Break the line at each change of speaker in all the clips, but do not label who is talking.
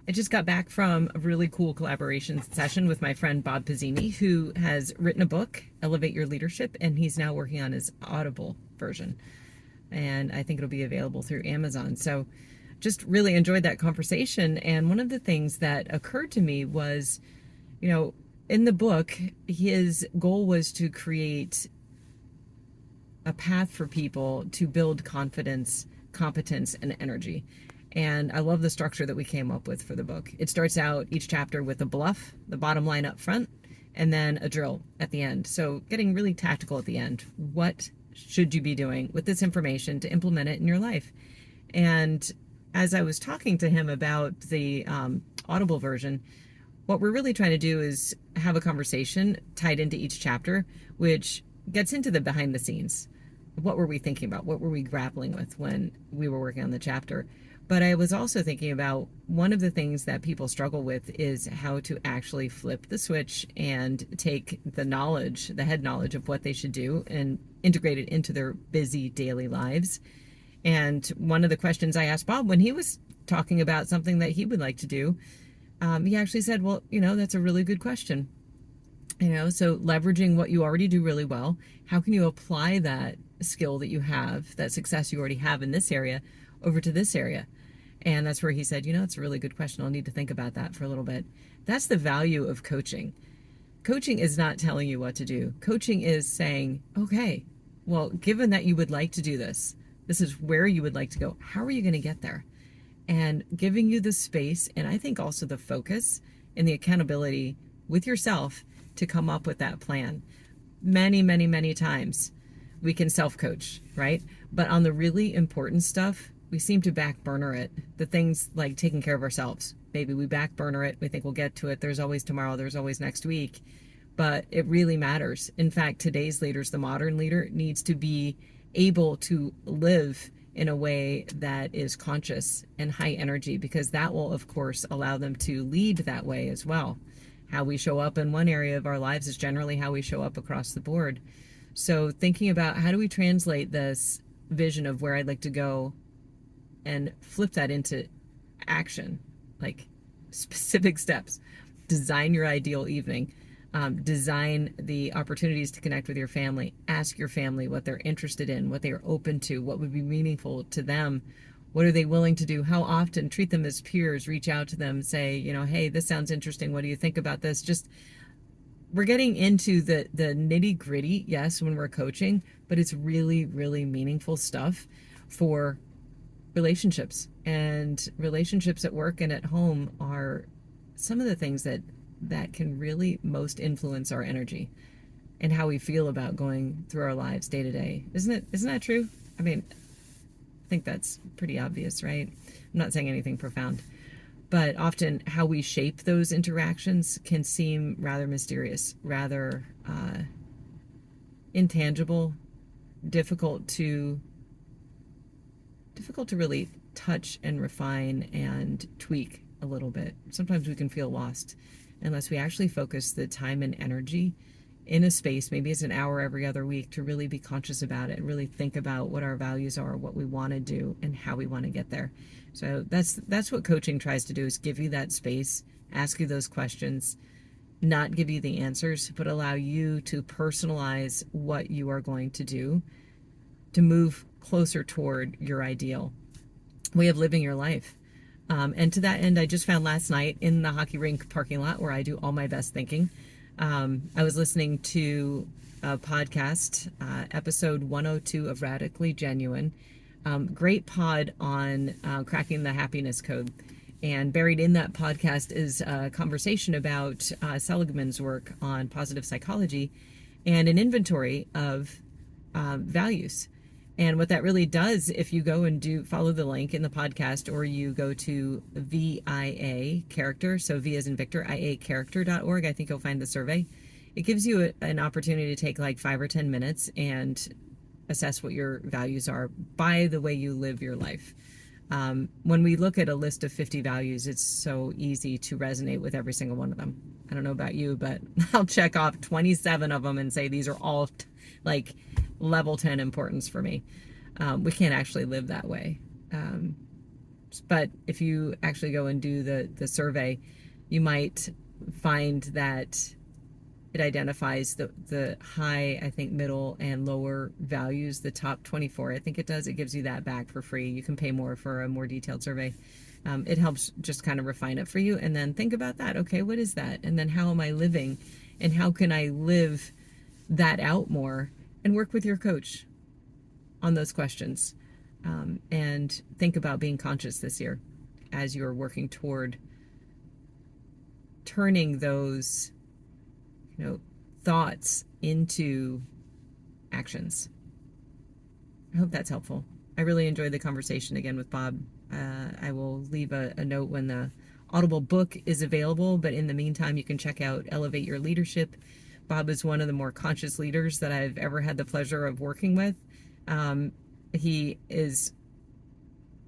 I just got back from a really cool collaboration session with my friend Bob Pizzini, who has written a book, Elevate Your Leadership, and he's now working on his Audible version. And I think it'll be available through Amazon. So just really enjoyed that conversation. And one of the things that occurred to me was, you know, in the book, his goal was to create a path for people to build confidence, competence, and energy. And I love the structure that we came up with for the book. It starts out each chapter with a bluff, the bottom line up front, and then a drill at the end. So getting really tactical at the end. What should you be doing with this information to implement it in your life? And as I was talking to him about the Audible version, what we're really trying to do is have a conversation tied into each chapter, which gets into the behind the scenes. What were we thinking about? What were we grappling with when we were working on the chapter? But I was also thinking about one of the things that people struggle with is how to actually flip the switch and take the knowledge, the head knowledge of what they should do and integrate it into their busy daily lives. And one of the questions I asked Bob when he was talking about something that he would like to do, he actually said, well, that's a really good question. So leveraging what you already do really well, how can you apply that skill that you have, that success you already have in this area over to this area? And that's where he said, it's a really good question. I'll need to think about that for a little bit. That's the value of coaching. Coaching is not telling you what to do. Coaching is saying, okay, well, given that you would like to do this, this is where you would like to go. How are you going to get there? And giving you the space, and I think also the focus and the accountability with yourself to come up with that plan. Many, many, many times we can self-coach, right? But on the really important stuff, we seem to back burner it. The things like taking care of ourselves, maybe we back burner it. We think we'll get to it. There's always tomorrow. There's always next week. But it really matters. In fact, today's leaders, the modern leader, needs to be able to live in a way that is conscious and high energy, because that will, of course, allow them to lead that way as well. How we show up in one area of our lives is generally how we show up across the board. So thinking about how do we translate this vision of where I'd like to go and flip that into action, like specific steps. Design your ideal evening. Design the opportunities to connect with your family. Ask your family what they're interested in, what they are open to, what would be meaningful to them. What are they willing to do? How often? Treat them as peers. Reach out to them. Say, hey, this sounds interesting. What do you think about this? Just, we're getting into the nitty gritty, yes, when we're coaching, but it's really, really meaningful stuff for relationships. And relationships at work and at home are some of the things that can really most influence our energy and how we feel about going through our lives day to day. Isn't that true? I mean, I think that's pretty obvious, right? I'm not saying anything profound, but often how we shape those interactions can seem rather mysterious, rather intangible, difficult to really touch and refine and tweak a little bit. Sometimes we can feel lost unless we actually focus the time and energy in a space, maybe it's an hour every other week, to really be conscious about it and really think about what our values are, what we want to do, and how we want to get there. So that's what coaching tries to do, is give you that space, ask you those questions, not give you the answers, but allow you to personalize what you are going to do to move closer toward your ideal way of living your life. And to that end, I just found last night in the hockey rink parking lot where I do all my best thinking, I was listening to a podcast, episode 102 of Radically Genuine. Great pod on cracking the happiness code. And buried in that podcast is a conversation about Seligman's work on positive psychology and an inventory of values. And what that really does, if you go and follow the link in the podcast, or you go to VIA character, so V as in Victor, IAcharacter.org, I think you'll find the survey. It gives you an opportunity to take like 5 or 10 minutes and assess what your values are by the way you live your life. When we look at a list of 50 values, it's so easy to resonate with every single one of them. I don't know about you, but I'll check off 27 of them and say these are all like level 10 importance for me. We can't actually live that way. But if you actually go and do the survey, you might find that it identifies the high, I think, middle, and lower values, the top 24. I think it does. It gives you that back for free. You can pay more for a more detailed survey. It helps just kind of refine it for you. And then think about that. Okay, what is that? And then how am I living? And how can I live that out more? And work with your coach on those questions. And think about being conscious this year as you're working toward turning those thoughts into actions. I hope that's helpful. I really enjoyed the conversation again with Bob. I will leave a note when the Audible book is available, but in the meantime, you can check out Elevate Your Leadership. Bob is one of the more conscious leaders that I've ever had the pleasure of working with. He is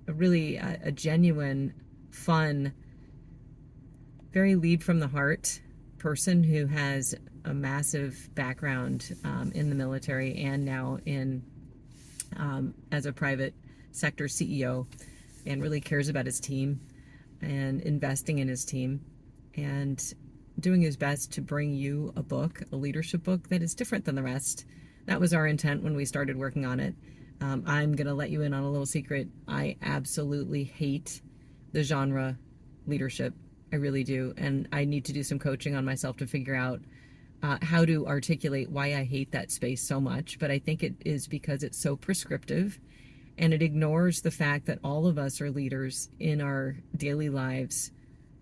really a genuine, fun, very lead from the heart person who has a massive background in the military and now in as a private sector CEO, and really cares about his team and investing in his team and doing his best to bring you a book, a leadership book that is different than the rest. That was our intent when we started working on it. I'm going to let you in on a little secret. I absolutely hate the genre leadership. I really do. And I need to do some coaching on myself to figure out how to articulate why I hate that space so much. But I think it is because it's so prescriptive and it ignores the fact that all of us are leaders in our daily lives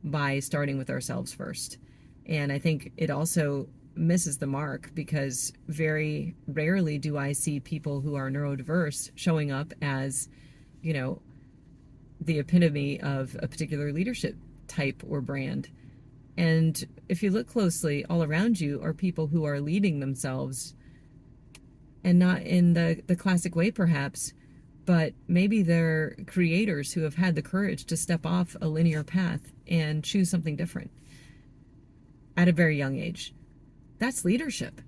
by starting with ourselves first. And I think it also misses the mark because very rarely do I see people who are neurodiverse showing up as, the epitome of a particular leadership type or brand. And if you look closely, all around you are people who are leading themselves, and not in the classic way perhaps, but maybe they're creators who have had the courage to step off a linear path and choose something different at a very young age. That's leadership,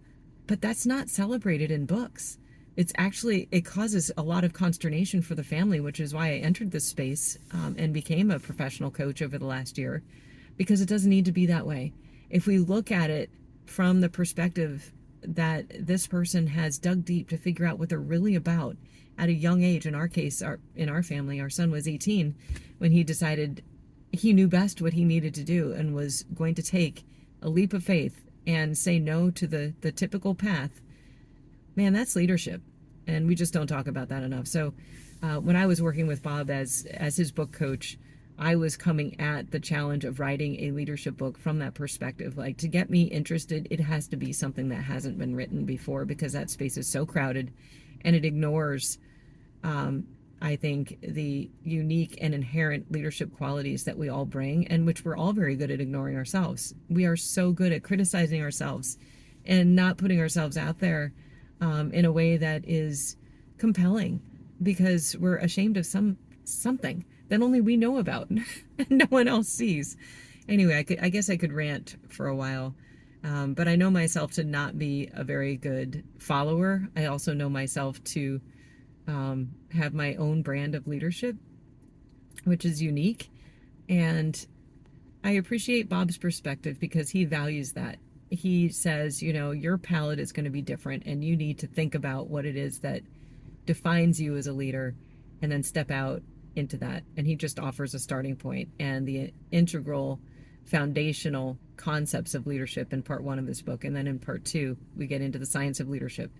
but that's not celebrated in books. It causes a lot of consternation for the family, which is why I entered this space and became a professional coach over the last year, because it doesn't need to be that way. If we look at it from the perspective that this person has dug deep to figure out what they're really about at a young age, in our case, in our family, our son was 18 when he decided he knew best what he needed to do and was going to take a leap of faith and say no to the typical path. Man, that's leadership. And we just don't talk about that enough. So when I was working with Bob as his book coach, I was coming at the challenge of writing a leadership book from that perspective. Like, to get me interested, it has to be something that hasn't been written before, because that space is so crowded and it ignores, I think, the unique and inherent leadership qualities that we all bring, and which we're all very good at ignoring ourselves. We are so good at criticizing ourselves and not putting ourselves out there in a way that is compelling, because we're ashamed of something that only we know about and no one else sees. Anyway, I guess I could rant for a while, but I know myself to not be a very good follower. I also know myself to have my own brand of leadership, which is unique. And I appreciate Bob's perspective because he values that. He says, your palette is going to be different and you need to think about what it is that defines you as a leader and then step out into that. And he just offers a starting point and the integral foundational concepts of leadership in part 1 of this book. And then in part 2, we get into the science of leadership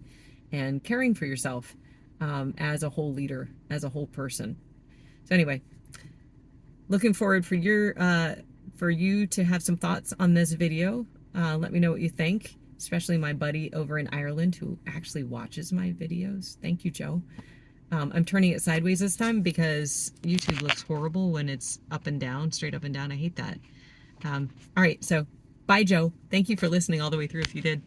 and caring for yourself as a whole leader, as a whole person. So anyway, looking forward for you to have some thoughts on this video. Let me know what you think, especially my buddy over in Ireland who actually watches my videos. Thank you, Joe. I'm turning it sideways this time because YouTube looks horrible when it's up and down, straight up and down. I hate that. All right, so bye, Joe. Thank you for listening all the way through if you did.